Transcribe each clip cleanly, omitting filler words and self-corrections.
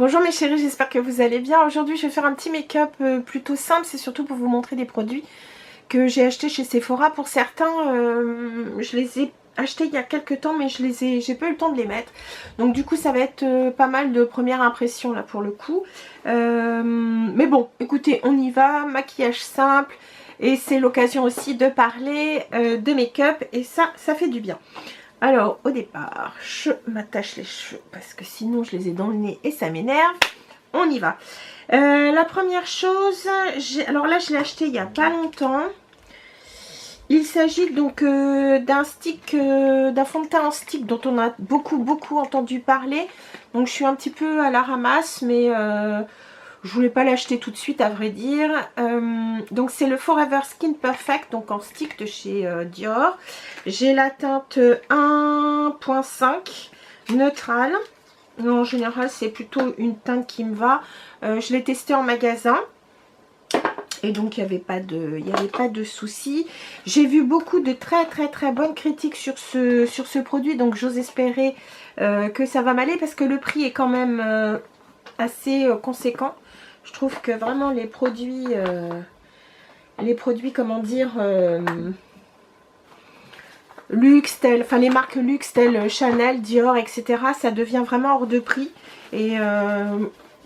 Bonjour mes chéris, j'espère que vous allez bien. Aujourd'hui je vais faire un petit make-up plutôt simple, c'est surtout pour vous montrer des produits que j'ai achetés chez Sephora. Pour certains, je les ai achetés il y a quelques temps mais j'ai pas eu le temps de les mettre. Donc du coup ça va être pas mal de première impression là pour le coup. Mais bon, écoutez, on y va, maquillage simple et c'est l'occasion aussi de parler de make-up et ça fait du bien. Alors, au départ, je m'attache les cheveux parce que sinon je les ai dans le nez et ça m'énerve. On y va. La première chose, alors là je l'ai acheté il n'y a pas longtemps. Il s'agit donc d'un stick, d'un fond de teint en stick dont on a beaucoup entendu parler. Donc je suis un petit peu à la ramasse, mais je voulais pas l'acheter tout de suite à vrai dire. Donc c'est le Forever Skin Perfect, donc en stick de chez Dior. J'ai la teinte 1.5 neutrale. En général c'est plutôt une teinte qui me va. Je l'ai testé en magasin. Et donc il n'y avait pas de soucis. J'ai vu beaucoup de très bonnes critiques sur ce produit. Donc j'ose espérer que ça va m'aller parce que le prix est quand même assez conséquent. Je trouve que vraiment les produits comment dire, luxe, enfin les marques luxe telles Chanel, Dior, etc. ça devient vraiment hors de prix. Et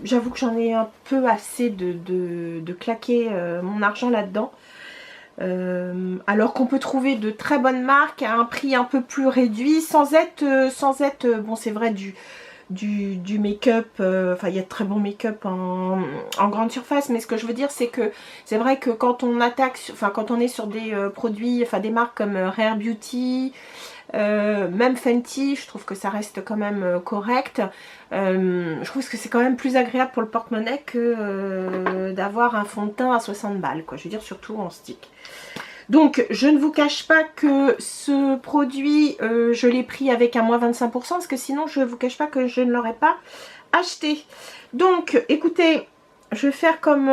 j'avoue que j'en ai un peu assez de claquer mon argent là-dedans. Alors qu'on peut trouver de très bonnes marques à un prix un peu plus réduit sans être bon c'est vrai du make-up, enfin il y a de très bon make-up en grande surface, mais ce que je veux dire c'est que c'est vrai que quand on attaque, enfin quand on est sur des produits, enfin des marques comme Rare Beauty, même Fenty, je trouve que ça reste quand même correct. Je trouve que c'est quand même plus agréable pour le porte-monnaie que d'avoir un fond de teint à 60 balles, quoi. Je veux dire surtout en stick. Donc je ne vous cache pas que ce produit je l'ai pris avec un moins 25% parce que sinon je ne vous cache pas que je ne l'aurais pas acheté. Donc écoutez, je vais faire comme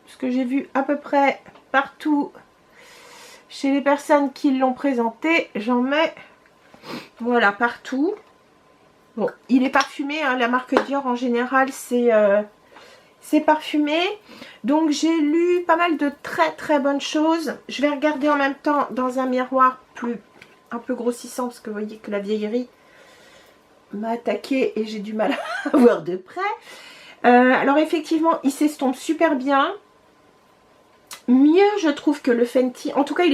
ce que j'ai vu à peu près partout chez les personnes qui l'ont présenté. J'en mets voilà partout. Bon, il est parfumé, hein, la marque Dior en général c'est parfumé. Donc j'ai lu pas mal de très bonnes choses. Je vais regarder en même temps dans un miroir un peu grossissant parce que vous voyez que la vieillerie m'a attaqué et j'ai du mal à voir de près. Alors effectivement il s'estompe super bien. Mieux je trouve que le Fenty. En tout cas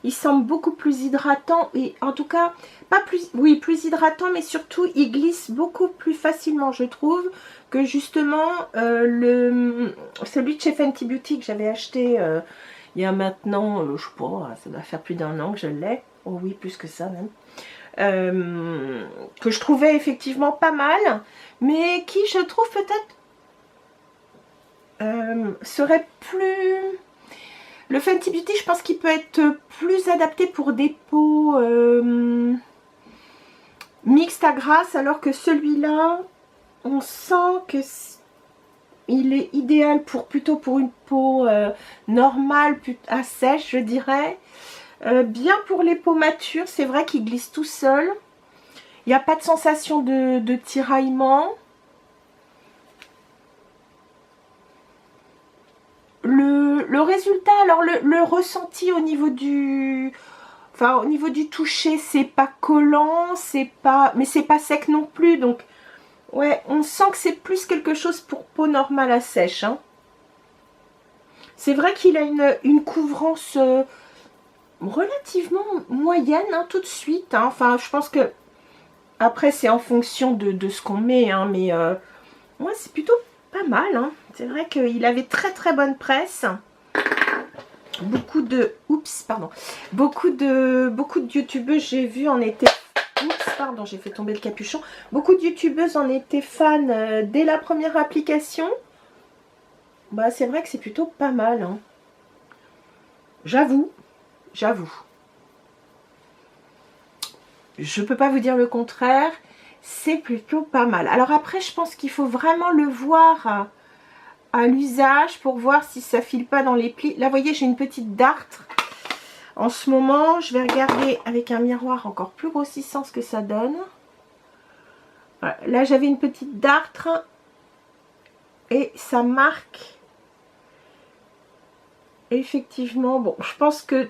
il semble beaucoup plus hydratant et en tout cas pas plus, oui plus hydratant, mais surtout il glisse beaucoup plus facilement je trouve que justement celui de chez Fenty Beauty que j'avais acheté il y a maintenant je sais pas, ça doit faire plus d'1 an que je l'ai. Oh oui, plus que ça même. Que je trouvais effectivement pas mal, mais qui je trouve peut-être serait plus... Le Fenty Beauty, je pense qu'il peut être plus adapté pour des peaux mixtes à grasse, alors que celui-là, on sent que il est idéal plutôt pour une peau normale, à sèche, je dirais. Bien pour les peaux matures, c'est vrai qu'il glisse tout seul. Il n'y a pas de sensation de tiraillement. Le résultat, alors le ressenti au niveau du... Enfin, au niveau du toucher, c'est pas collant, mais c'est pas sec non plus. Donc, ouais, on sent que c'est plus quelque chose pour peau normale à sèche. Hein. C'est vrai qu'il a une couvrance relativement moyenne, hein, tout de suite. Hein. Enfin, je pense que... Après, c'est en fonction de ce qu'on met, hein, mais ouais, c'est plutôt pas mal. Hein. C'est vrai qu'il avait très bonne presse. Beaucoup de... Oups, pardon. Beaucoup de youtubeuses, j'ai vu, en étaient... Oups, pardon, j'ai fait tomber le capuchon. Beaucoup de youtubeuses en étaient fans dès la première application. Bah, c'est vrai que c'est plutôt pas mal. Hein. J'avoue. Je peux pas vous dire le contraire. C'est plutôt pas mal. Alors après, je pense qu'il faut vraiment le voir à l'usage pour voir si ça file pas dans les plis. Là, vous voyez, j'ai une petite dartre. En ce moment, je vais regarder avec un miroir encore plus grossissant ce que ça donne. Voilà. Là, j'avais une petite dartre et ça marque effectivement. Bon, je pense que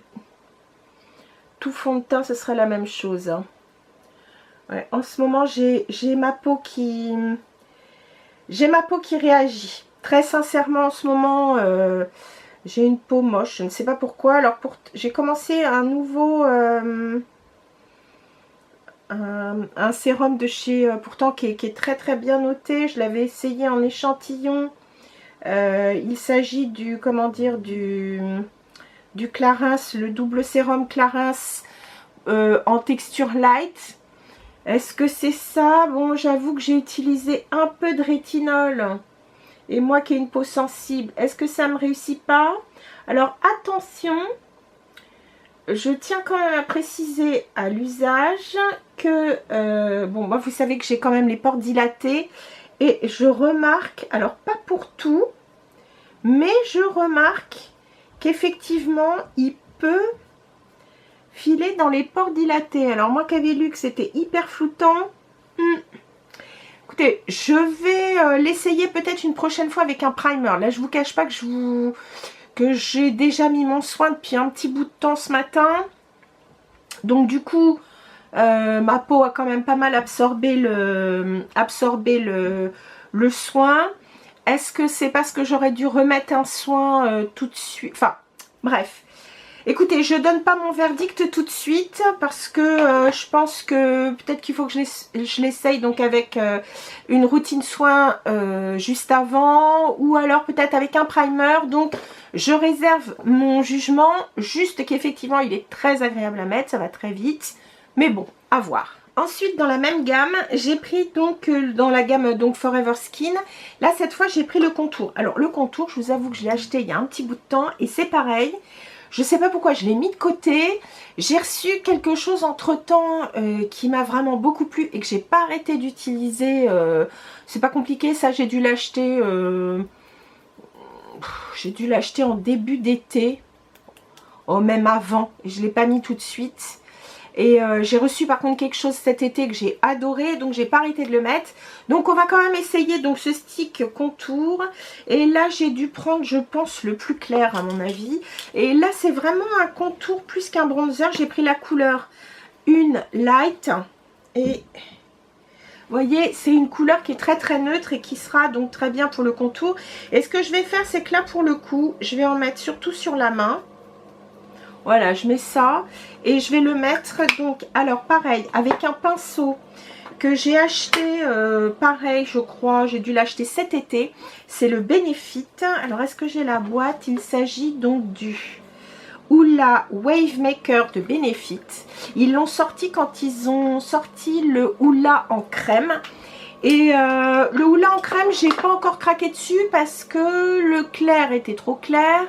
tout fond de teint, ce serait la même chose. Hein. Ouais, en ce moment, j'ai ma peau qui... J'ai ma peau qui réagit. Très sincèrement, en ce moment, j'ai une peau moche. Je ne sais pas pourquoi. Alors, j'ai commencé un nouveau... un sérum de chez... pourtant, qui est très très bien noté. Je l'avais essayé en échantillon. Il s'agit du... Comment dire, du Clarins, le double sérum Clarins en texture light. Est-ce que c'est ça? Bon, j'avoue que j'ai utilisé un peu de rétinol. Et moi qui ai une peau sensible, est-ce que ça ne me réussit pas? Alors attention, je tiens quand même à préciser à l'usage que, bon, moi vous savez que j'ai quand même les pores dilatés. Et je remarque, alors pas pour tout, mais je remarque qu'effectivement, il peut filer dans les pores dilatés. Alors moi qui avais lu que c'était hyper floutant, écoutez, je vais l'essayer peut-être une prochaine fois avec un primer. Là, je vous cache pas que j'ai déjà mis mon soin depuis un petit bout de temps ce matin. Donc du coup, ma peau a quand même pas mal absorbé le soin. Est-ce que c'est parce que j'aurais dû remettre un soin tout de suite? Enfin, bref. Écoutez, je donne pas mon verdict tout de suite parce que je pense que peut-être qu'il faut que je l'essaye donc avec une routine soin juste avant ou alors peut-être avec un primer. Donc je réserve mon jugement, juste qu'effectivement il est très agréable à mettre, ça va très vite. Mais bon, à voir. Ensuite, dans la même gamme, j'ai pris donc dans la gamme donc Forever Skin. Là, cette fois, j'ai pris le contour. Alors, le contour, je vous avoue que je l'ai acheté il y a un petit bout de temps et c'est pareil. Je ne sais pas pourquoi je l'ai mis de côté. J'ai reçu quelque chose entre-temps qui m'a vraiment beaucoup plu et que j'ai pas arrêté d'utiliser. C'est pas compliqué, ça, j'ai dû l'acheter en début d'été. Oh, même avant. Je ne l'ai pas mis tout de suite. Et j'ai reçu par contre quelque chose cet été que j'ai adoré, donc j'ai pas arrêté de le mettre. Donc on va quand même essayer donc ce stick contour. Et là j'ai dû prendre, je pense, le plus clair à mon avis. Et là c'est vraiment un contour plus qu'un bronzer. J'ai pris la couleur une light. Et vous voyez, c'est une couleur qui est très très neutre et qui sera donc très bien pour le contour. Et ce que je vais faire, c'est que là pour le coup, je vais en mettre surtout sur la main. Voilà, je mets ça et je vais le mettre donc, alors pareil, avec un pinceau que j'ai acheté, pareil, je crois, j'ai dû l'acheter cet été. C'est le Benefit. Alors, est-ce que j'ai la boîte? Il s'agit donc du Hoola Wave Maker de Benefit. Ils l'ont sorti quand ils ont sorti le Hoola en crème. Et le Hoola en crème, j'ai pas encore craqué dessus parce que le clair était trop clair.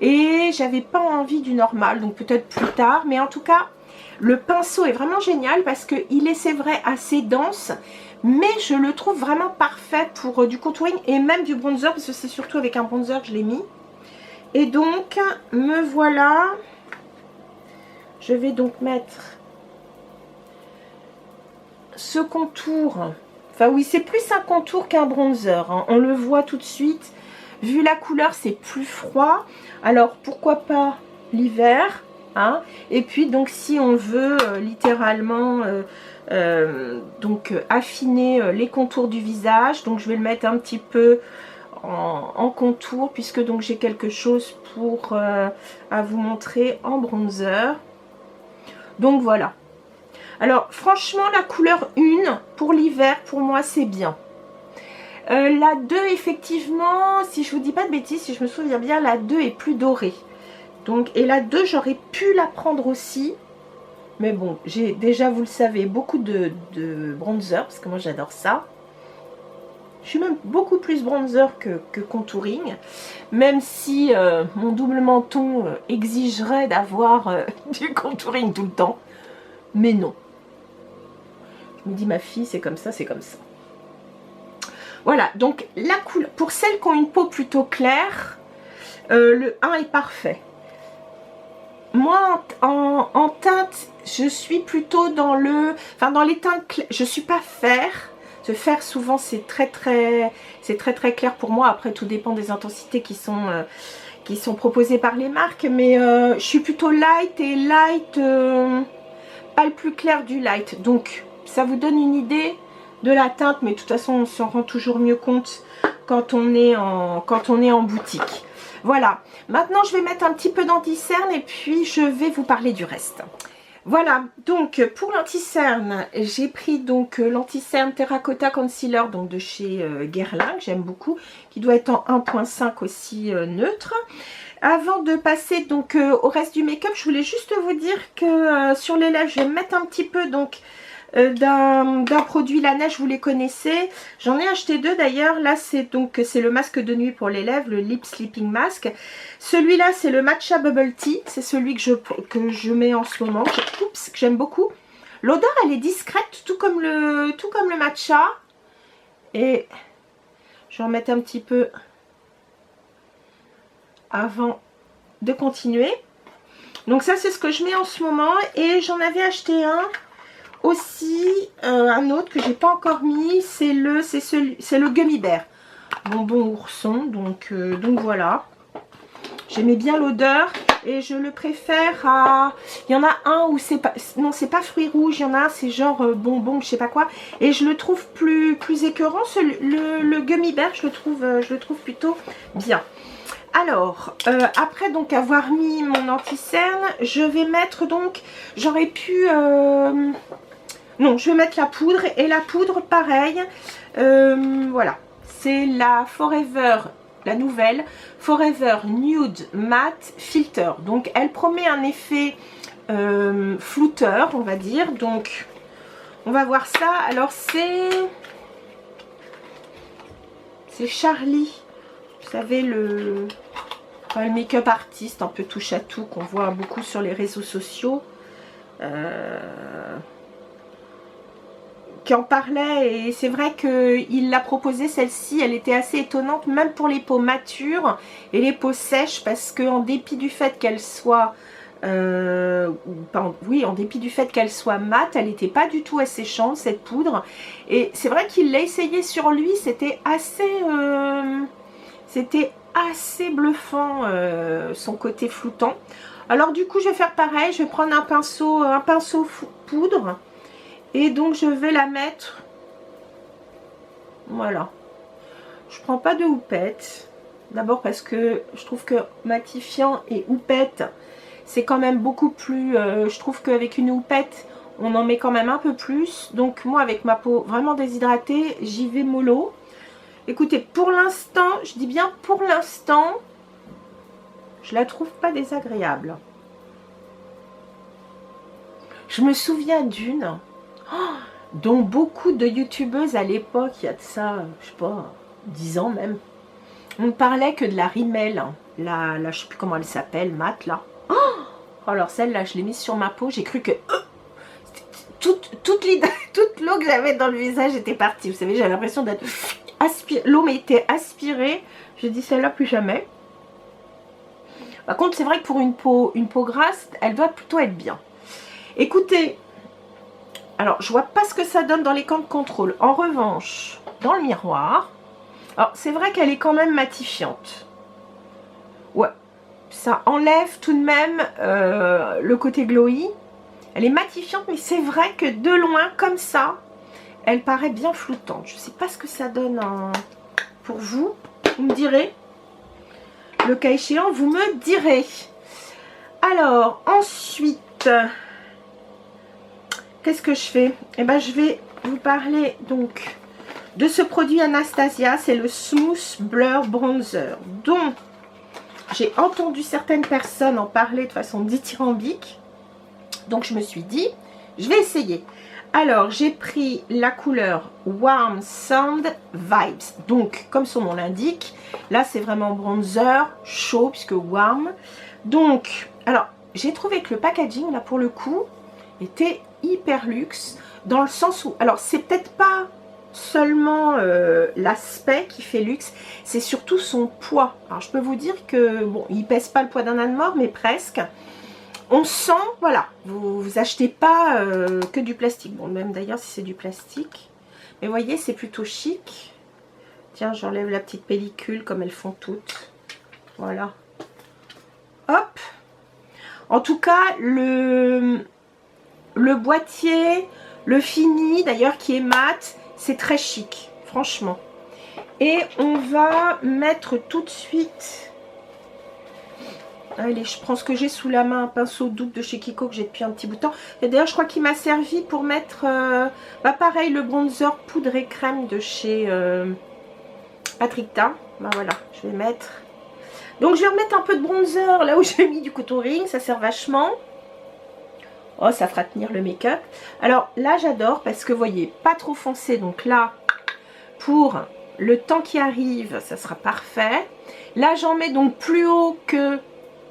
Et j'avais pas envie du normal, donc peut-être plus tard. Mais en tout cas, le pinceau est vraiment génial parce qu'il est, c'est vrai, assez dense. Mais je le trouve vraiment parfait pour du contouring et même du bronzer. Parce que c'est surtout avec un bronzer que je l'ai mis. Et donc, me voilà. Je vais donc mettre ce contour. Enfin oui, c'est plus un contour qu'un bronzer. Hein. On le voit tout de suite. Vu la couleur, c'est plus froid. Alors, pourquoi pas l'hiver, hein. Et puis, donc, si on veut littéralement donc affiner les contours du visage, donc je vais le mettre un petit peu en contour, puisque donc j'ai quelque chose pour à vous montrer en bronzer. Donc, voilà. Alors, franchement, la couleur 1, pour l'hiver, pour moi, c'est bien. La 2, effectivement, si je vous dis pas de bêtises, si je me souviens bien, la 2 est plus dorée. Donc, et la 2, j'aurais pu la prendre aussi. Mais bon, j'ai déjà, vous le savez, beaucoup de bronzer, parce que moi j'adore ça. Je suis même beaucoup plus bronzer que contouring. Même si mon double menton exigerait d'avoir du contouring tout le temps. Mais non. Je me dis, ma fille, c'est comme ça, c'est comme ça. Voilà, donc la couleur, pour celles qui ont une peau plutôt claire, le 1 est parfait. Moi, en teinte, je suis plutôt dans le... Enfin, dans les teintes claires, je ne suis pas fer. te faire. Souvent c'est très très clair pour moi. Après tout dépend des intensités qui sont proposées par les marques, mais je suis plutôt light, et light pas le plus clair du light, donc ça vous donne une idée de la teinte, mais de toute façon on s'en rend toujours mieux compte quand on est en boutique. Voilà, maintenant je vais mettre un petit peu d'anti-cerne et puis je vais vous parler du reste. Voilà, donc pour l'anti-cerne, j'ai pris donc l'anti-cerne Terracotta Concealer donc de chez Guerlain, que j'aime beaucoup, qui doit être en 1.5 aussi neutre. Avant de passer donc au reste du make-up, je voulais juste vous dire que sur les lèvres, je vais mettre un petit peu donc d'un produit Laneige, vous les connaissez. J'en ai acheté deux d'ailleurs. Là c'est le masque de nuit pour les lèvres, le Lip Sleeping Mask. Celui-là c'est le Matcha Bubble Tea, c'est celui que je mets en ce moment, que j'aime beaucoup. L'odeur elle est discrète, tout comme le matcha. Et je vais en mettre un petit peu avant de continuer. Donc ça c'est ce que je mets en ce moment, et j'en avais acheté un aussi, un autre que j'ai pas encore mis, c'est le Gummy Bear bonbon ourson, donc voilà, j'aimais bien l'odeur et je le préfère à, il y en a un où c'est pas, non c'est pas fruits rouges, il y en a un c'est genre bonbon je sais pas quoi, et je le trouve plus écœurant. Le Gummy Bear je le trouve plutôt bien. Alors, après donc avoir mis mon anti-cerne, je vais mettre donc, j'aurais pu, non, je vais mettre la poudre, et la poudre pareil, voilà, c'est la Forever, la nouvelle Forever Nude Matte Filter. Donc elle promet un effet flouteur, on va dire, donc on va voir ça. Alors c'est Charlie. Vous savez, le make-up artiste un peu touche à tout qu'on voit beaucoup sur les réseaux sociaux, qui en parlait, et c'est vrai qu'il l'a proposé celle-ci. Elle était assez étonnante, même pour les peaux matures et les peaux sèches, parce qu'en dépit du fait qu'elle soit en dépit du fait qu'elle soit mate, elle n'était pas du tout asséchante cette poudre, et c'est vrai qu'il l'a essayé sur lui, c'était assez bluffant, son côté floutant. Alors du coup je vais faire pareil, je vais prendre un pinceau poudre, et donc je vais la mettre, voilà. Je prends pas de houppette, d'abord parce que je trouve que matifiant et houppette c'est quand même beaucoup plus, je trouve qu'avec une houppette on en met quand même un peu plus, donc moi avec ma peau vraiment déshydratée j'y vais mollo. Écoutez, pour l'instant, je dis bien pour l'instant, je la trouve pas désagréable. Je me souviens d'une, dont beaucoup de youtubeuses à l'époque, il y a de ça, je sais pas, 10 ans même, on ne parlait que de la Rimmel, la je sais plus comment elle s'appelle, mat là. Alors celle-là, je l'ai mise sur ma peau, j'ai cru que toute l'eau que j'avais dans le visage était partie. Vous savez, j'avais l'impression d'être l'eau m'était aspirée. Je dis celle-là plus jamais. Par contre, c'est vrai que pour une peau grasse, elle doit plutôt être bien. Écoutez, alors je vois pas ce que ça donne dans les camps de contrôle. En revanche, dans le miroir, alors c'est vrai qu'elle est quand même matifiante. Ouais, ça enlève tout de même le côté glowy. Elle est matifiante, mais c'est vrai que de loin, comme ça, elle paraît bien floutante. Je ne sais pas ce que ça donne pour vous. Vous me direz. Le cas échéant, vous me direz. Alors, ensuite, qu'est-ce que je fais? Eh bien, je vais vous parler donc de ce produit Anastasia. C'est le Smooth Blur Bronzer, dont j'ai entendu certaines personnes en parler de façon dithyrambique. Donc, je me suis dit, je vais essayer. Alors, j'ai pris la couleur Warm Sand Vibes. Donc, comme son nom l'indique, là, c'est vraiment bronzer chaud, puisque warm. Donc, alors, j'ai trouvé que le packaging, là, pour le coup, était hyper luxe. Dans le sens où, alors, c'est peut-être pas seulement l'aspect qui fait luxe, c'est surtout son poids. Alors, je peux vous dire que, bon, il pèse pas le poids d'un âne mort, mais presque. On sent, voilà, vous achetez pas que du plastique. Bon, même d'ailleurs si c'est du plastique. Et vous voyez, c'est plutôt chic. Tiens, j'enlève la petite pellicule comme elles font toutes. Voilà. Hop. En tout cas, le boîtier, le fini d'ailleurs qui est mat, c'est très chic, franchement. Et on va mettre tout de suite... Allez, je prends ce que j'ai sous la main, un pinceau double de chez Kiko que j'ai depuis un petit bout de temps. Et d'ailleurs, je crois qu'il m'a servi pour mettre, pareil, le bronzer poudre et crème de chez Patrick-Ta. Ben voilà, je vais mettre... Donc, je vais remettre un peu de bronzer là où j'ai mis du contouring, ça sert vachement. Oh, ça fera tenir le make-up. Alors là, j'adore parce que, vous voyez, pas trop foncé. Donc là, pour le temps qui arrive, ça sera parfait. Là, j'en mets donc plus haut que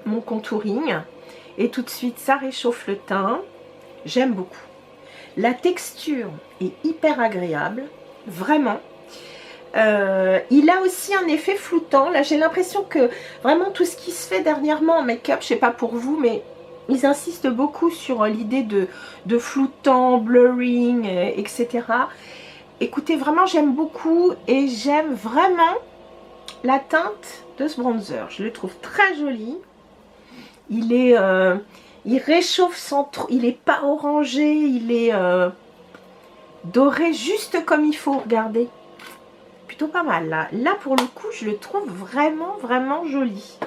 mon contouring. Et tout de suite, ça réchauffe le teint. J'aime beaucoup. La texture est hyper agréable. Vraiment. Il a aussi un effet floutant. Là, j'ai l'impression que vraiment tout ce qui se fait dernièrement en make-up, je sais pas pour vous, mais... Ils insistent beaucoup sur l'idée de floutant, blurring, etc. Écoutez, vraiment, j'aime beaucoup et j'aime vraiment la teinte de ce bronzer. Je le trouve très joli. Il réchauffe sans trop... Il n'est pas orangé, il est doré juste comme il faut. Regardez. Plutôt pas mal, là. Là, pour le coup, je le trouve vraiment, vraiment joli.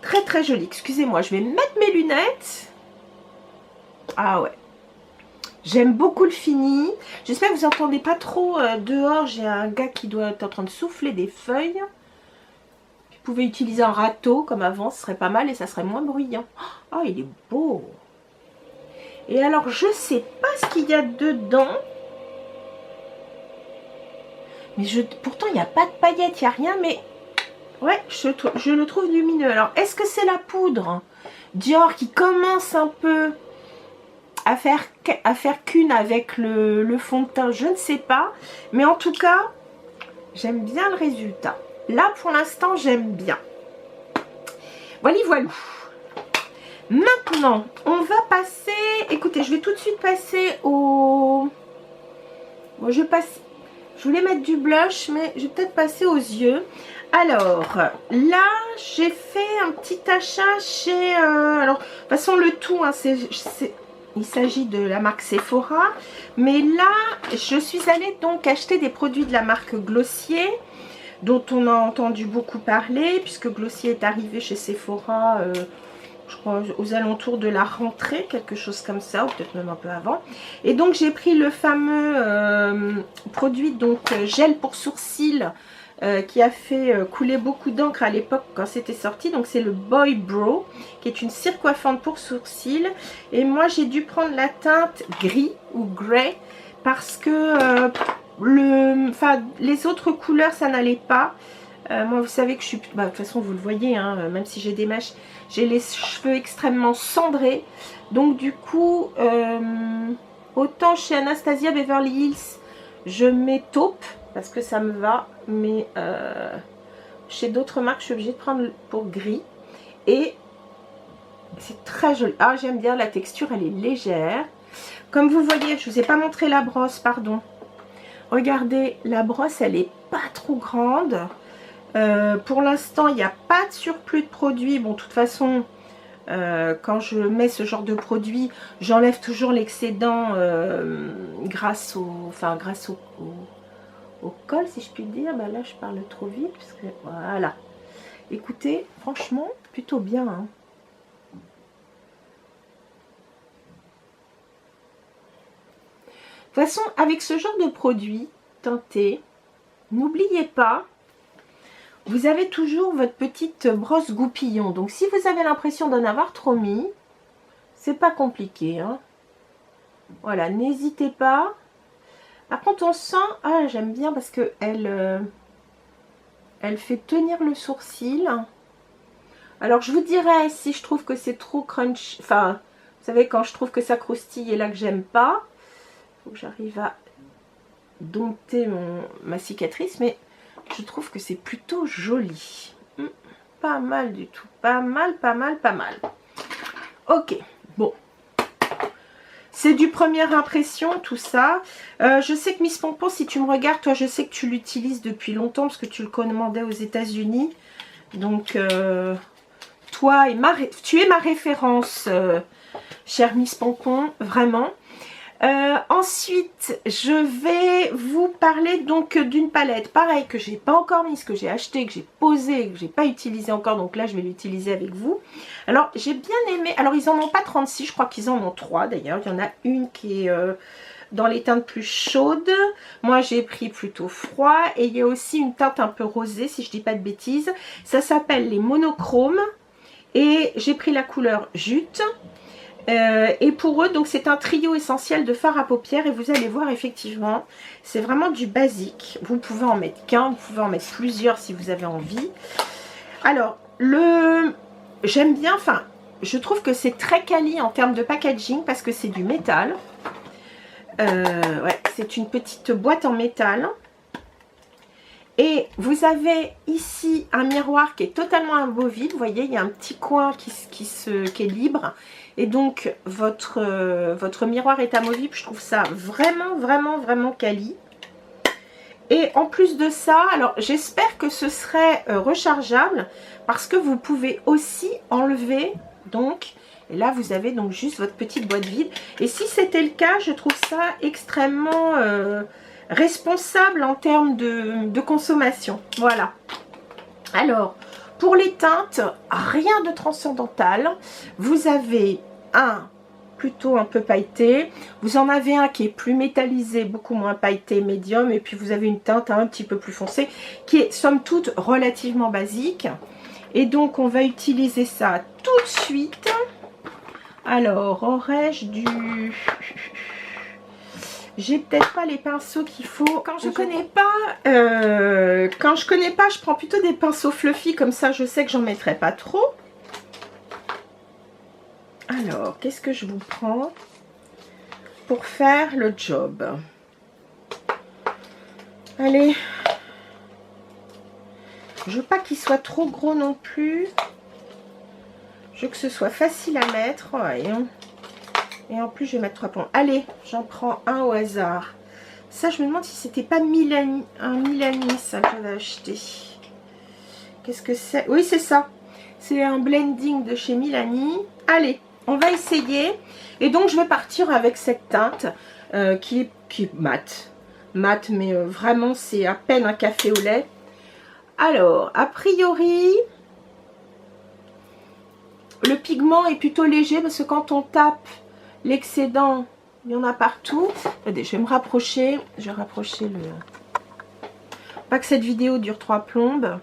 Très très joli. Excusez-moi, je vais mettre mes lunettes. Ah ouais. J'aime beaucoup le fini. J'espère que vous n'entendez pas trop dehors. J'ai un gars qui doit être en train de souffler des feuilles. Vous pouvez utiliser un râteau comme avant, ce serait pas mal et ça serait moins bruyant. Oh, il est beau. Et alors, je sais pas ce qu'il y a dedans. Mais pourtant, il n'y a pas de paillettes, il n'y a rien, mais... Ouais, je le trouve lumineux. Alors, est-ce que c'est la poudre Dior qui commence un peu à faire qu'une avec le fond de teint? Je ne sais pas. Mais en tout cas, j'aime bien le résultat. Là, pour l'instant, j'aime bien. Voilà, voilà. Maintenant, on va passer... Écoutez, je vais tout de suite passer au... Bon, je voulais mettre du blush, mais je vais peut-être passer aux yeux. Alors, là, j'ai fait un petit achat chez... alors, de toute façon, le tout, hein, il s'agit de la marque Sephora. Mais là, je suis allée donc acheter des produits de la marque Glossier, dont on a entendu beaucoup parler, puisque Glossier est arrivé chez Sephora, je crois, aux alentours de la rentrée, quelque chose comme ça, ou peut-être même un peu avant. Et donc, j'ai pris le fameux produit, donc, gel pour sourcils, qui a fait couler beaucoup d'encre à l'époque quand c'était sorti. Donc c'est le Boy Brow qui est une cire coiffante pour sourcils. Et moi j'ai dû prendre la teinte gris ou grey parce que les autres couleurs ça n'allait pas. Moi vous savez que je suis... de toute façon vous le voyez, hein, même si j'ai des mèches, j'ai les cheveux extrêmement cendrés. Donc du coup, autant chez Anastasia Beverly Hills, je mets taupe parce que ça me va, mais chez d'autres marques je suis obligée de prendre pour gris. Et c'est très joli. Ah, j'aime bien la texture, elle est légère. Comme vous voyez, je ne vous ai pas montré la brosse, pardon. Regardez, la brosse elle est pas trop grande. Pour l'instant il n'y a pas de surplus de produits. Bon, de toute façon, quand je mets ce genre de produit, j'enlève toujours l'excédent grâce au col, si je puis dire. Bah là je parle trop vite parce que voilà. Écoutez, franchement plutôt bien, hein. De toute façon, avec ce genre de produit teinté, n'oubliez pas, vous avez toujours votre petite brosse goupillon. Donc si vous avez l'impression d'en avoir trop mis, c'est pas compliqué, hein. Voilà, n'hésitez pas. Par contre, on sent... Ah, j'aime bien parce que elle fait tenir le sourcil. Alors, je vous dirais si je trouve que c'est trop crunch. Enfin, vous savez, quand je trouve que ça croustille et là que j'aime pas. Il faut que j'arrive à dompter ma cicatrice. Mais je trouve que c'est plutôt joli. Pas mal du tout. Pas mal, pas mal, pas mal. Ok, bon. C'est du première impression, tout ça. Je sais que Miss Pompon, si tu me regardes, toi, je sais que tu l'utilises depuis longtemps parce que tu le commandais aux États-Unis. Donc, toi, tu es ma référence, chère Miss Pompon, vraiment. Ensuite, je vais vous parler donc d'une palette, pareil, que j'ai pas encore mise, que j'ai acheté, que j'ai posé, que j'ai pas utilisé encore, donc là je vais l'utiliser avec vous. Alors j'ai bien aimé, alors ils en ont pas 36, je crois qu'ils en ont 3 d'ailleurs, il y en a une qui est dans les teintes plus chaudes, moi j'ai pris plutôt froid, et il y a aussi une teinte un peu rosée si je dis pas de bêtises, ça s'appelle les monochromes, et j'ai pris la couleur jute. Et pour eux, donc c'est un trio essentiel de fard à paupières et vous allez voir effectivement, c'est vraiment du basique. Vous pouvez en mettre qu'un, vous pouvez en mettre plusieurs si vous avez envie. Alors, j'aime bien, enfin, je trouve que c'est très quali en termes de packaging parce que c'est du métal. Ouais, c'est une petite boîte en métal. Et vous avez ici un miroir qui est totalement amovible. Vous voyez, il y a un petit coin qui est libre. Et donc, votre miroir est amovible. Je trouve ça vraiment, vraiment, vraiment quali. Et en plus de ça, alors j'espère que ce serait rechargeable. Parce que vous pouvez aussi enlever, donc... Et là, vous avez donc juste votre petite boîte vide. Et si c'était le cas, je trouve ça extrêmement... responsable en termes de consommation. Voilà. Alors, pour les teintes, rien de transcendantal. Vous avez un plutôt un peu pailleté. Vous en avez un qui est plus métallisé, beaucoup moins pailleté, médium. Et puis, vous avez une teinte un petit peu plus foncée qui est, somme toute, relativement basique. Et donc, on va utiliser ça tout de suite. Alors, aurais-je du... J'ai peut-être pas les pinceaux qu'il faut. Quand je connais pas, je prends plutôt des pinceaux fluffy, comme ça je sais que j'en mettrai pas trop. Alors, qu'est-ce que je vous prends pour faire le job? Allez. Je veux pas qu'il soit trop gros non plus. Je veux que ce soit facile à mettre. Ouais. Et en plus, je vais mettre 3 plombs. Allez, j'en prends un au hasard. Ça, je me demande si c'était pas Milani, un Milani, ça, que j'avais acheté. Qu'est-ce que c'est? Oui, c'est ça. C'est un blending de chez Milani. Allez, on va essayer. Et donc, je vais partir avec cette teinte qui est mate. Mate, mais vraiment, c'est à peine un café au lait. Alors, a priori... Le pigment est plutôt léger parce que quand on tape l'excédent, il y en a partout. Attendez, je vais me rapprocher. Je vais rapprocher le... Pas que cette vidéo dure 3 plombes.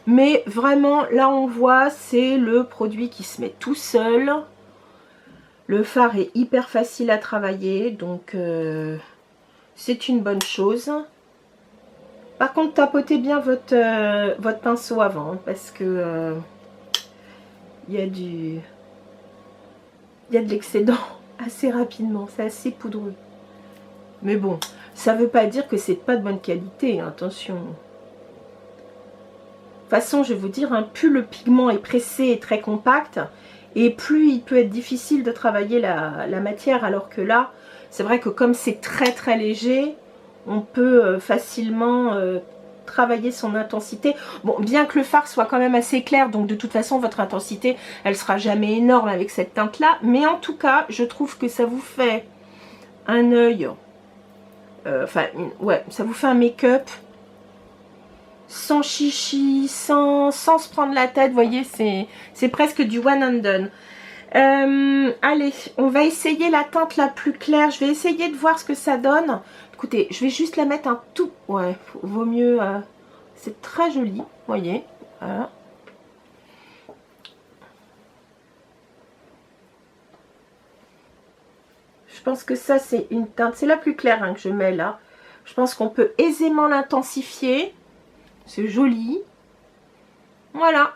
Mais vraiment, là on voit, c'est le produit qui se met tout seul. Le fard est hyper facile à travailler. Donc, c'est une bonne chose. Par contre, tapotez bien votre pinceau avant. Parce que... il y a de l'excédent assez rapidement, c'est assez poudreux. Mais bon, ça ne veut pas dire que c'est pas de bonne qualité, hein, attention. De toute façon, je vais vous dire, hein, plus le pigment est pressé et très compact, et plus il peut être difficile de travailler la matière, alors que là, c'est vrai que comme c'est très très léger, on peut facilement... travailler son intensité. Bon, bien que le fard soit quand même assez clair, donc de toute façon votre intensité elle sera jamais énorme avec cette teinte là, mais en tout cas je trouve que ça vous fait un œil, ouais, ça vous fait un make-up sans chichi, sans se prendre la tête, vous voyez, c'est presque du one and done. Allez, on va essayer la teinte la plus claire. Je vais essayer de voir ce que ça donne. Écoutez, je vais juste la mettre un tout... Ouais, vaut mieux... c'est très joli, vous voyez. Voilà. Je pense que ça, c'est une teinte... C'est la plus claire hein, que je mets là. Je pense qu'on peut aisément l'intensifier. C'est joli. Voilà.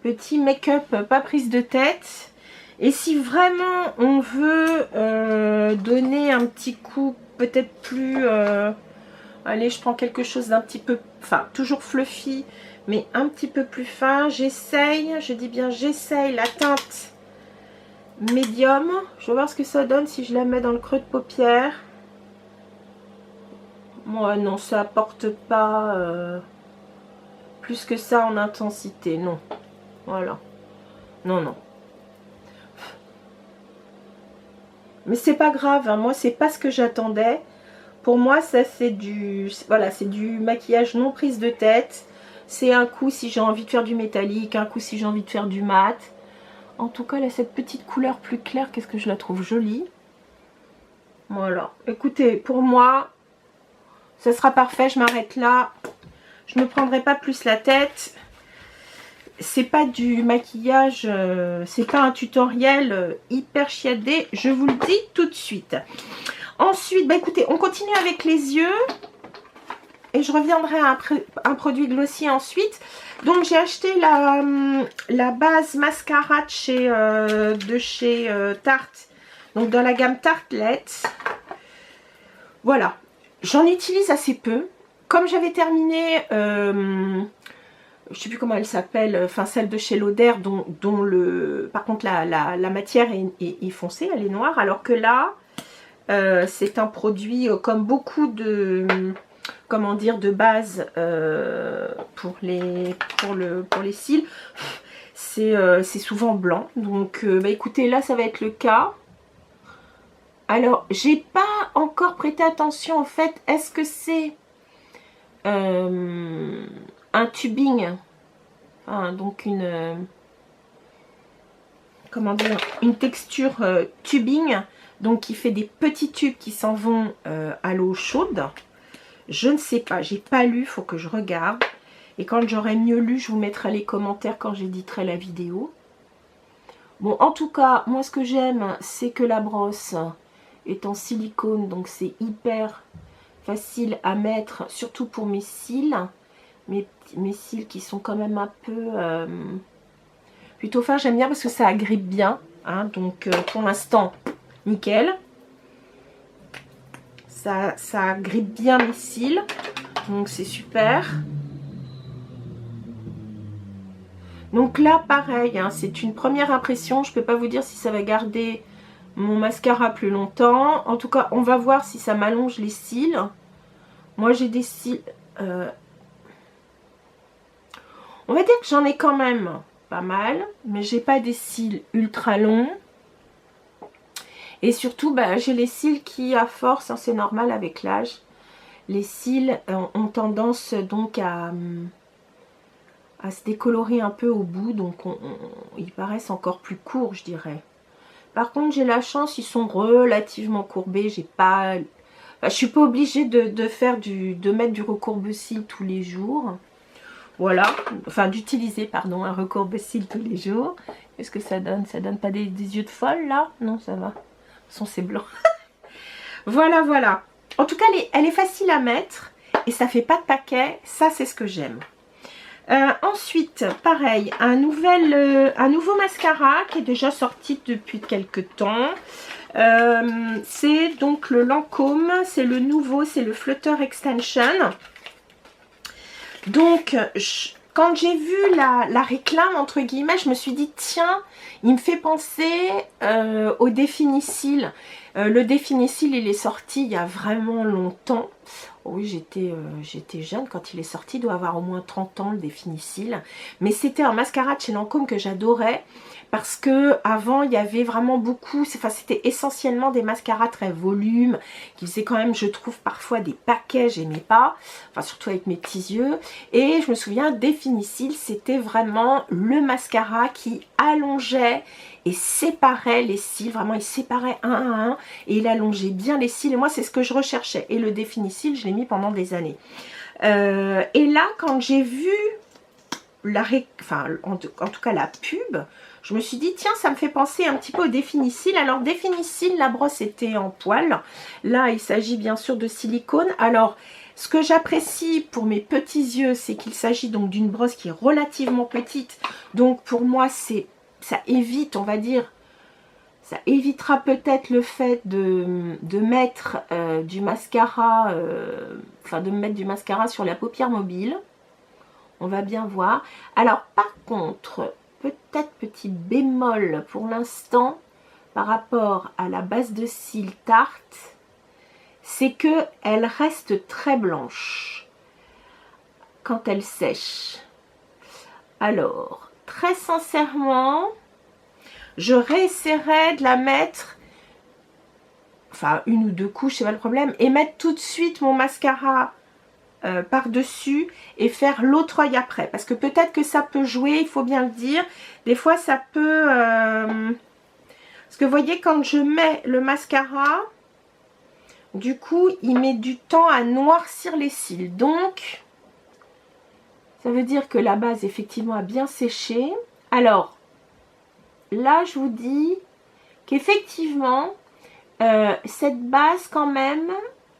Petit make-up, pas prise de tête. Et si vraiment on veut donner un petit coup peut-être plus... allez, je prends quelque chose d'un petit peu... Enfin, toujours fluffy, mais un petit peu plus fin. J'essaye, je dis bien j'essaye la teinte médium. Je vais voir ce que ça donne si je la mets dans le creux de paupière. Moi, non, ça apporte pas plus que ça en intensité, non. Voilà. Non, non. Mais c'est pas grave, hein. Moi, c'est pas ce que j'attendais. Pour moi, ça, c'est du... Voilà, c'est du maquillage non prise de tête. C'est un coup si j'ai envie de faire du métallique, un coup si j'ai envie de faire du mat. En tout cas, là, cette petite couleur plus claire, qu'est-ce que je la trouve jolie. Voilà. Écoutez, pour moi, ça sera parfait. Je m'arrête là. Je ne me prendrai pas plus la tête. C'est pas du maquillage, c'est pas un tutoriel hyper chiadé. Je vous le dis tout de suite. Ensuite, bah écoutez, on continue avec les yeux. Et je reviendrai à un produit glossy ensuite. Donc j'ai acheté la base mascara de chez Tarte. Donc dans la gamme Tartelette. Voilà. J'en utilise assez peu. Comme j'avais terminé, je ne sais plus comment elle s'appelle, enfin celle de chez Lauder, par contre la matière est foncée, elle est noire. Alors que là, c'est un produit comme beaucoup de... comment dire, de base pour les cils, c'est souvent blanc. Donc bah écoutez, là ça va être le cas. Alors j'ai pas encore prêté attention en fait, est-ce que c'est un tubing, enfin, donc comment dire, une texture tubing, donc qui fait des petits tubes qui s'en vont à l'eau chaude. Je ne sais pas, j'ai pas lu, faut que je regarde. Et quand j'aurai mieux lu, je vous mettrai les commentaires quand j'éditerai la vidéo. Bon, en tout cas, moi ce que j'aime, c'est que la brosse est en silicone, donc c'est hyper facile à mettre, surtout pour mes cils. Mes cils qui sont quand même un peu plutôt fins, j'aime bien parce que ça agrippe bien. Hein, donc pour l'instant, nickel. Ça agrippe bien mes cils, donc c'est super. Donc là, pareil, hein, c'est une première impression. Je ne peux pas vous dire si ça va garder mon mascara plus longtemps. En tout cas, on va voir si ça m'allonge les cils. Moi, j'ai des cils... on va dire que j'en ai quand même pas mal, mais j'ai pas des cils ultra longs. Et surtout, bah, j'ai les cils qui, à force, hein, c'est normal avec l'âge, les cils ont tendance donc à se décolorer un peu au bout, donc ils paraissent encore plus courts, je dirais. Par contre, j'ai la chance, ils sont relativement courbés. J'ai pas, enfin, je suis pas obligée de mettre du recourbe-cils tous les jours. Voilà, enfin d'utiliser, pardon, un recourbe-cils tous les jours. Qu'est-ce que ça donne? Ça donne pas des yeux de folle là? Non, ça va. De toute façon, c'est blanc. Voilà, voilà. En tout cas, elle est facile à mettre et ça fait pas de paquet. Ça, c'est ce que j'aime. Ensuite, pareil, un nouveau mascara qui est déjà sorti depuis quelques temps. C'est donc le Lancôme, c'est le nouveau, c'est le Flutter Extension. Donc, quand j'ai vu la réclame, entre guillemets, je me suis dit, tiens, il me fait penser au Définicil. Le Définicil, il est sorti il y a vraiment longtemps. Oui, j'étais jeune quand il est sorti, il doit avoir au moins 30 ans le Définicil. Mais c'était un mascara de chez Lancôme que j'adorais parce que avant il y avait vraiment beaucoup, enfin c'était essentiellement des mascaras très volumes, qui faisaient quand même, je trouve, parfois des paquets, j'aimais pas, enfin surtout avec mes petits yeux. Et je me souviens, Définicil, c'était vraiment le mascara qui allongeait et séparait les cils, vraiment il séparait un à un et il allongeait bien les cils et moi c'est ce que je recherchais. Et le Définicil, je l'ai mis pendant des années. Et là, quand j'ai vu en tout cas la pub, je me suis dit, tiens, ça me fait penser un petit peu au Définicil. Alors, Définicil, la brosse était en poil. Là, il s'agit bien sûr de silicone. Alors, ce que j'apprécie pour mes petits yeux, c'est qu'il s'agit donc d'une brosse qui est relativement petite. Donc, pour moi, ça évite, on va dire, ça évitera peut-être le fait de mettre du mascara, de mettre du mascara sur la paupière mobile. On va bien voir. Alors, par contre, peut-être petit bémol pour l'instant, par rapport à la base de cils Tarte, c'est que elle reste très blanche quand elle sèche. Alors, très sincèrement, je réessayerai de la mettre, enfin une ou deux couches, c'est pas le problème, et mettre tout de suite mon mascara par-dessus et faire l'autre œil après. Parce que peut-être que ça peut jouer, il faut bien le dire. Des fois, ça peut... Parce que vous voyez, quand je mets le mascara, du coup, il met du temps à noircir les cils. Donc, ça veut dire que la base, effectivement, a bien séché. Alors, là, je vous dis qu'effectivement, cette base, quand même,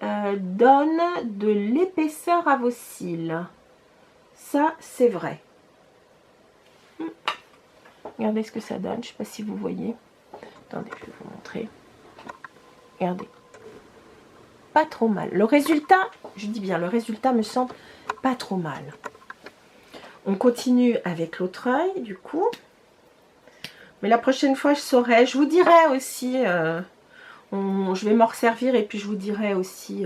donne de l'épaisseur à vos cils. Ça, c'est vrai. Regardez ce que ça donne. Je ne sais pas si vous voyez. Attendez, je vais vous montrer. Regardez. Pas trop mal. Le résultat, je dis bien, le résultat me semble pas trop mal. On continue avec l'autre œil, du coup. Mais la prochaine fois, je saurai. Je vous dirai aussi... je vais m'en resservir et puis je vous dirai aussi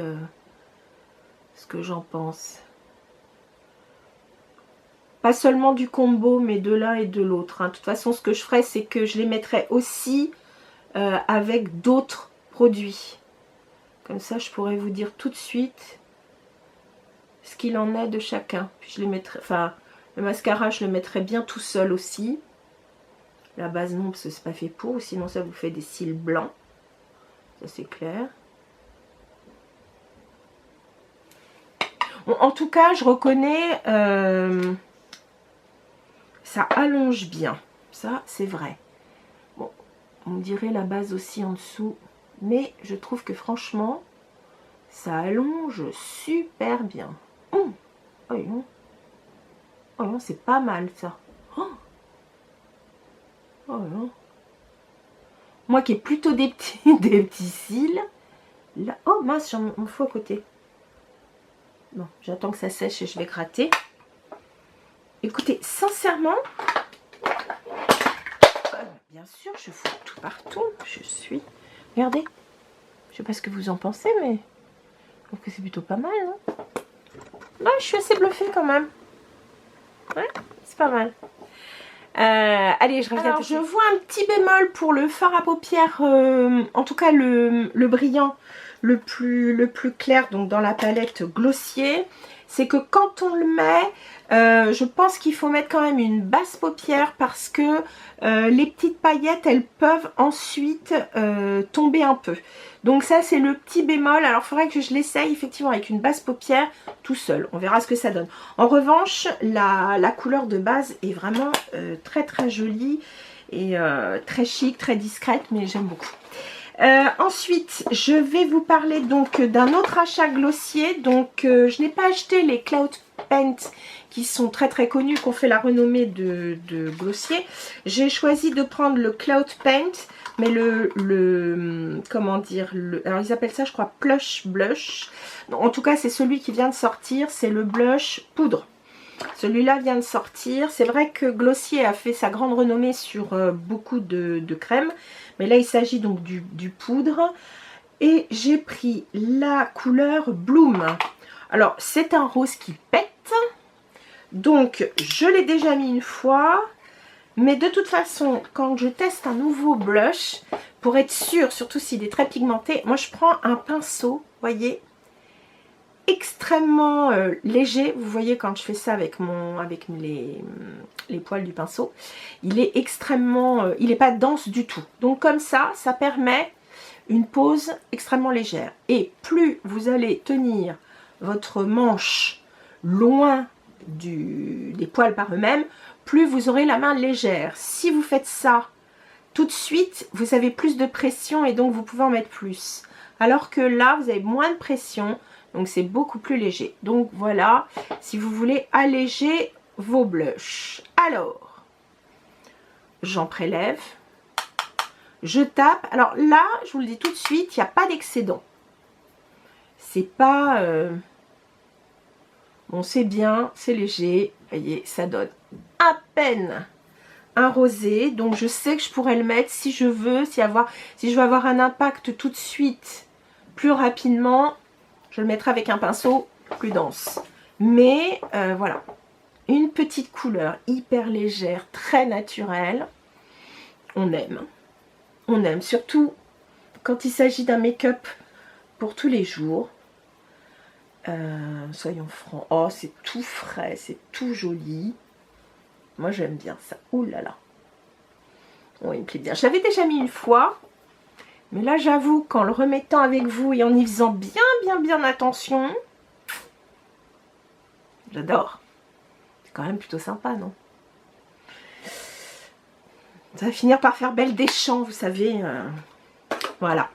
ce que j'en pense. Pas seulement du combo, mais de l'un et de l'autre. Hein. De toute façon, ce que je ferai, c'est que je les mettrai aussi avec d'autres produits. Comme ça, je pourrais vous dire tout de suite ce qu'il en est de chacun. Puis je les mettrai, enfin, le mascara, je le mettrai bien tout seul aussi. La base, non, parce que c'est pas fait pour. Sinon, ça vous fait des cils blancs. Ça, c'est clair. Bon, en tout cas, je reconnais... ça allonge bien. Ça, c'est vrai. Bon, on dirait la base aussi en dessous. Mais je trouve que franchement, ça allonge super bien. Oh non. Oh non, c'est pas mal ça. Oh non. Moi qui ai plutôt des petits cils. Là, oh mince, j'en fous à côté. Bon, j'attends que ça sèche et je vais gratter. Écoutez, sincèrement, bien sûr, je fous tout partout. Je suis... Regardez. Je sais pas ce que vous en pensez, mais je trouve que c'est plutôt pas mal. Hein. Ouais, je suis assez bluffée quand même. Ouais, c'est pas mal. Allez, je reviens. Alors, je vois un petit bémol pour le fard à paupières, en tout cas le brillant le plus clair, donc dans la palette Glossier. C'est que quand on le met, je pense qu'il faut mettre quand même une basse paupière parce que les petites paillettes, elles peuvent ensuite tomber un peu. Donc ça, c'est le petit bémol. Alors, il faudrait que je l'essaye effectivement avec une basse paupière tout seul. On verra ce que ça donne. En revanche, la couleur de base est vraiment très très jolie et très chic, très discrète, mais j'aime beaucoup. Ensuite, je vais vous parler donc d'un autre achat Glossier. Donc, je n'ai pas acheté les Cloud Paint qui sont très très connus, qui ont fait la renommée de Glossier. J'ai choisi de prendre le Cloud Paint, mais comment dire, alors ils appellent ça, je crois, Plush Blush. En tout cas, c'est celui qui vient de sortir, c'est le blush poudre. Celui-là vient de sortir. C'est vrai que Glossier a fait sa grande renommée sur beaucoup de crèmes. Mais là, il s'agit donc du poudre. Et j'ai pris la couleur Bloom. Alors, c'est un rose qui pète. Donc, je l'ai déjà mis une fois. Mais de toute façon, quand je teste un nouveau blush, pour être sûre, surtout s'il est très pigmenté, moi, je prends un pinceau, voyez, extrêmement léger. Vous voyez quand je fais ça avec les poils du pinceau, il est extrêmement, il n'est pas dense du tout. Donc comme ça permet une pose extrêmement légère. Et plus vous allez tenir votre manche loin des poils par eux-mêmes, plus vous aurez la main légère. Si vous faites ça tout de suite, vous avez plus de pression et donc vous pouvez en mettre plus. Alors que là, vous avez moins de pression. Donc c'est beaucoup plus léger. Donc voilà, si vous voulez alléger vos blushs. Alors, j'en prélève. Je tape. Alors là, je vous le dis tout de suite, il n'y a pas d'excédent. C'est pas... Bon, c'est bien, c'est léger. Vous voyez, ça donne à peine un rosé. Donc je sais que je pourrais le mettre si je veux, si je veux avoir un impact tout de suite, plus rapidement, je le mettrai avec un pinceau plus dense. Mais voilà, une petite couleur hyper légère, très naturelle. On aime. On aime, surtout quand il s'agit d'un make-up pour tous les jours. Soyons francs. Oh, c'est tout frais, c'est tout joli. Moi, j'aime bien ça. Ouh là là. Oh, il me plaît bien. Je l'avais déjà mis une fois. Mais là, j'avoue, qu'en le remettant avec vous et en y faisant bien attention, j'adore. C'est quand même plutôt sympa, non? Ça va finir par faire Belle des Champs, vous savez. Voilà.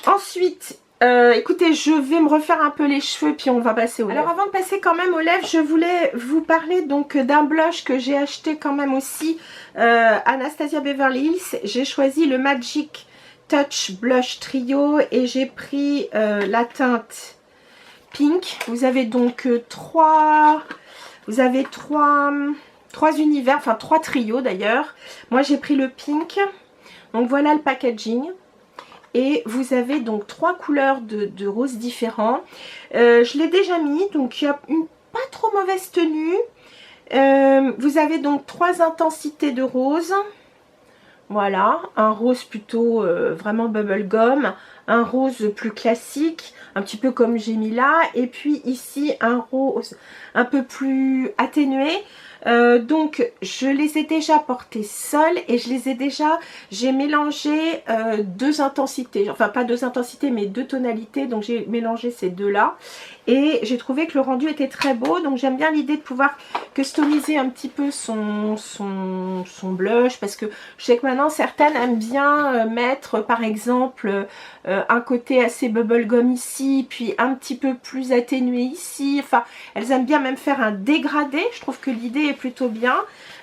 Ensuite, écoutez, je vais me refaire un peu les cheveux, puis on va passer aux lèvres. Alors, avant de passer quand même aux lèvres, je voulais vous parler donc d'un blush que j'ai acheté quand même aussi Anastasia Beverly Hills. J'ai choisi le Magic Touch Blush Trio et j'ai pris la teinte Pink. Vous avez donc trois univers, enfin 3 trios d'ailleurs. Moi j'ai pris le Pink. Donc voilà le packaging. Et vous avez donc 3 couleurs de rose différents. Je l'ai déjà mis, donc il y a une pas trop mauvaise tenue. Vous avez donc 3 intensités de rose. Voilà, un rose plutôt vraiment bubblegum, un rose plus classique, un petit peu comme j'ai mis là, et puis ici un rose un peu plus atténué. Donc je les ai déjà portés seuls et j'ai mélangé 2 intensités, enfin pas 2 intensités mais 2 tonalités, donc j'ai mélangé ces deux là et j'ai trouvé que le rendu était très beau. Donc j'aime bien l'idée de pouvoir customiser un petit peu son blush, parce que je sais que maintenant certaines aiment bien mettre par exemple un côté assez bubblegum ici, puis un petit peu plus atténué ici, enfin elles aiment bien même faire un dégradé. Je trouve que l'idée est plutôt bien,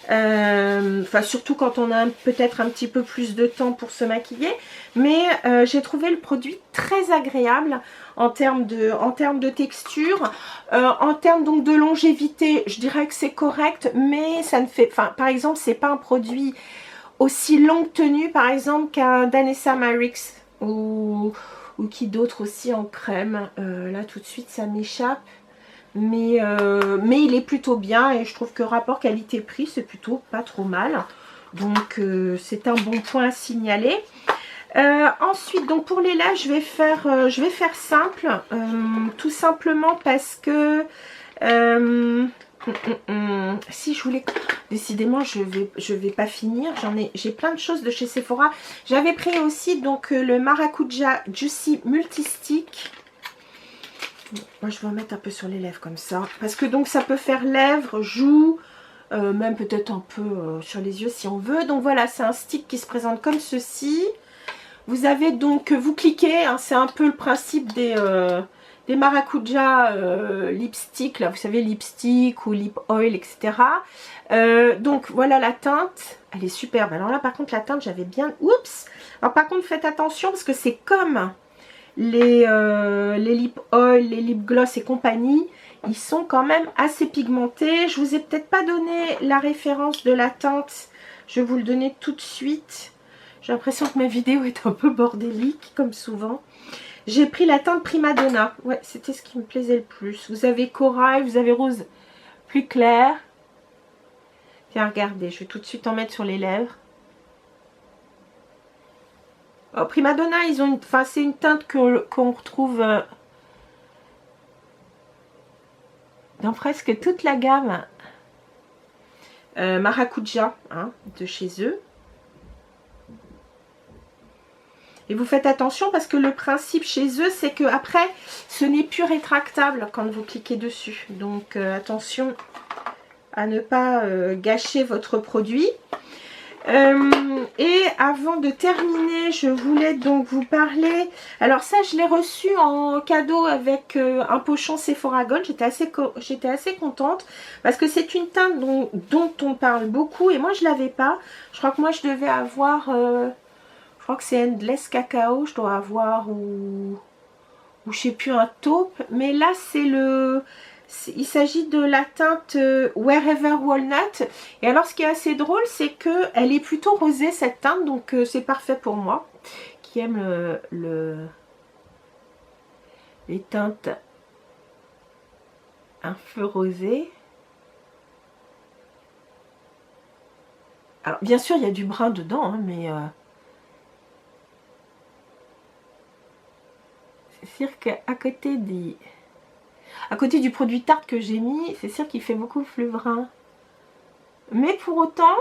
enfin surtout quand on a peut-être un petit peu plus de temps pour se maquiller, mais j'ai trouvé le produit très agréable en termes de texture, en termes donc de longévité. Je dirais que c'est correct, mais ça ne fait, enfin par exemple c'est pas un produit aussi longue tenue par exemple qu'un Danessa Myricks ou qui d'autre aussi en crème. Là tout de suite ça m'échappe. Mais il est plutôt bien et je trouve que rapport qualité-prix c'est plutôt pas trop mal. Donc c'est un bon point à signaler. Ensuite donc pour les lèvres je vais faire simple, tout simplement parce que si je voulais, décidément je vais pas finir, j'ai plein de choses de chez Sephora. J'avais pris aussi donc le Maracuja Juicy Multistick. Moi je vais en mettre un peu sur les lèvres comme ça, parce que donc ça peut faire lèvres, joues, même peut-être un peu sur les yeux si on veut. Donc voilà, c'est un stick qui se présente comme ceci. Vous avez donc, vous cliquez, hein, c'est un peu le principe des Maracuja lipstick, là, vous savez, lipstick ou lip oil, etc. Donc voilà la teinte, elle est superbe. Alors là par contre la teinte j'avais bien, oups. Alors par contre faites attention parce que c'est comme les lip oil, les lip gloss et compagnie, ils sont quand même assez pigmentés. Je vous ai peut-être pas donné la référence de la teinte, je vais vous le donner tout de suite. J'ai l'impression que ma vidéo est un peu bordélique comme souvent. J'ai pris la teinte Prima Donna, ouais c'était ce qui me plaisait le plus. Vous avez corail, vous avez rose plus clair. Tiens regardez, je vais tout de suite en mettre sur les lèvres. Oh, Prima Donna, ils ont c'est une teinte qu'on retrouve dans presque toute la gamme Maracuja, hein, de chez eux. Et vous faites attention parce que le principe chez eux, c'est que après, ce n'est plus rétractable quand vous cliquez dessus. Donc attention à ne pas gâcher votre produit. Et avant de terminer, je voulais donc vous parler. Alors ça, je l'ai reçu en cadeau avec un pochon Sephora Gold. J'étais assez contente parce que c'est une teinte dont on parle beaucoup et moi je l'avais pas. Je crois que moi je devais avoir, je crois que c'est Endless Cacao, je dois avoir ou je sais plus, un taupe. Mais là c'est Il s'agit de la teinte Wherever Walnut. Et alors ce qui est assez drôle, c'est que elle est plutôt rosée cette teinte, donc c'est parfait pour moi qui aime les teintes un peu rosées. Alors bien sûr il y a du brun dedans, hein, mais c'est sûr qu'à côté du produit tarte que j'ai mis, c'est sûr qu'il fait beaucoup plus brun. Mais pour autant,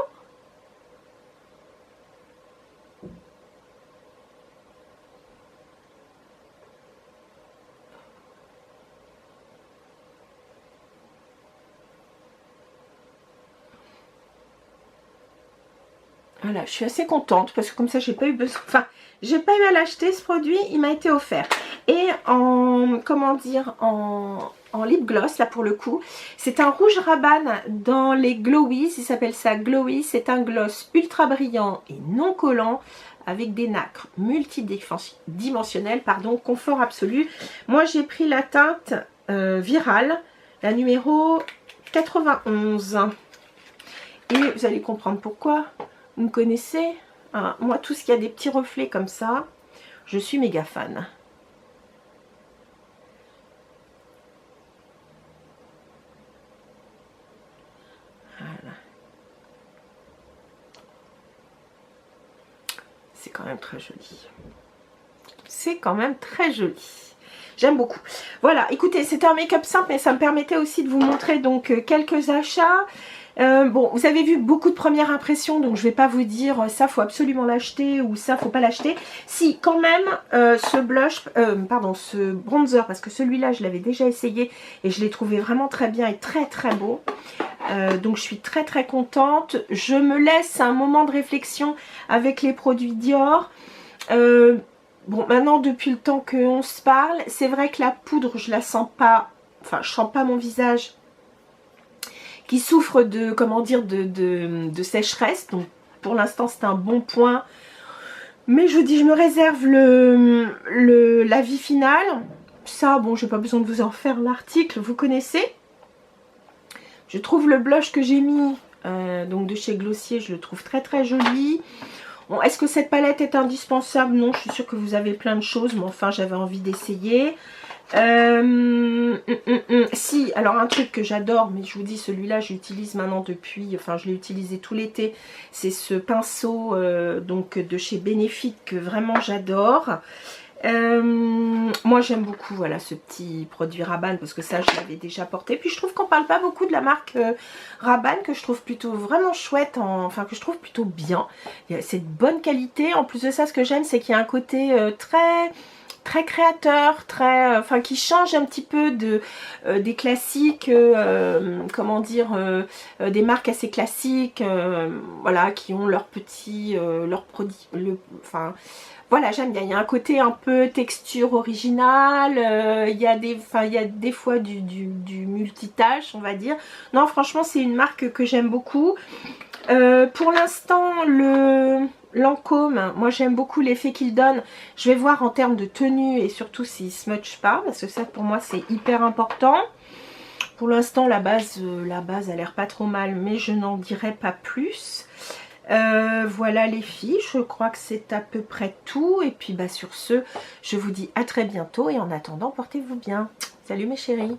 voilà, je suis assez contente parce que comme ça j'ai pas eu besoin, enfin j'ai pas eu à l'acheter ce produit, il m'a été offert. Et en, comment dire, en lip gloss là pour le coup, c'est un rouge Rabanne dans les Glowies, il s'appelle ça Glowies, c'est un gloss ultra brillant et non collant avec des nacres multidimensionnelles, pardon, confort absolu. Moi j'ai pris la teinte Virale, la numéro 91 et vous allez comprendre pourquoi. Vous me connaissez, hein, moi tout ce qui a des petits reflets comme ça, je suis méga fan. Voilà. C'est quand même très joli. C'est quand même très joli. J'aime beaucoup. Voilà, écoutez, c'était un make-up simple, mais ça me permettait aussi de vous montrer donc quelques achats. Bon, vous avez vu beaucoup de premières impressions, donc je vais pas vous dire ça faut absolument l'acheter ou ça faut pas l'acheter. Si, quand même, ce blush, pardon, ce bronzer, parce que celui-là je l'avais déjà essayé et je l'ai trouvé vraiment très bien et très très beau. Donc je suis très très contente. Je me laisse un moment de réflexion avec les produits Dior. Bon, maintenant depuis le temps qu'on se parle, c'est vrai que la poudre je la sens pas, enfin je sens pas mon visage qui souffre de, comment dire, de sécheresse. Donc pour l'instant c'est un bon point. Mais je vous dis, je me réserve l'avis final. Ça, bon, j'ai pas besoin de vous en faire l'article, vous connaissez. Je trouve le blush que j'ai mis, donc de chez Glossier, je le trouve très très joli. Bon, est-ce que cette palette est indispensable? Non, je suis sûre que vous avez plein de choses, mais enfin j'avais envie d'essayer. Si, alors un truc que j'adore, mais je vous dis celui-là j'utilise maintenant depuis, enfin je l'ai utilisé tout l'été, c'est ce pinceau donc de chez Benefit que vraiment j'adore. Moi j'aime beaucoup, voilà, ce petit produit Rabanne parce que ça je l'avais déjà porté. Puis je trouve qu'on parle pas beaucoup de la marque Rabanne, que je trouve plutôt vraiment chouette, enfin que je trouve plutôt bien. C'est de bonne qualité. En plus de ça, ce que j'aime c'est qu'il y a un côté très créateur, très, enfin qui change un petit peu des classiques, comment dire, des marques assez classiques, voilà, qui ont leurs petits, leurs produits, enfin voilà, j'aime bien. Il y a un côté un peu texture originale, il y a des fois du multitâche, on va dire. Non, franchement, c'est une marque que j'aime beaucoup. Pour l'instant, Lancôme, moi j'aime beaucoup l'effet qu'il donne. Je vais voir en termes de tenue et surtout s'il ne smudge pas, parce que ça pour moi c'est hyper important. Pour l'instant la base a l'air pas trop mal, mais je n'en dirai pas plus. Voilà les filles, je crois que c'est à peu près tout. Et puis bah sur ce, je vous dis à très bientôt et en attendant, portez-vous bien. Salut mes chéris.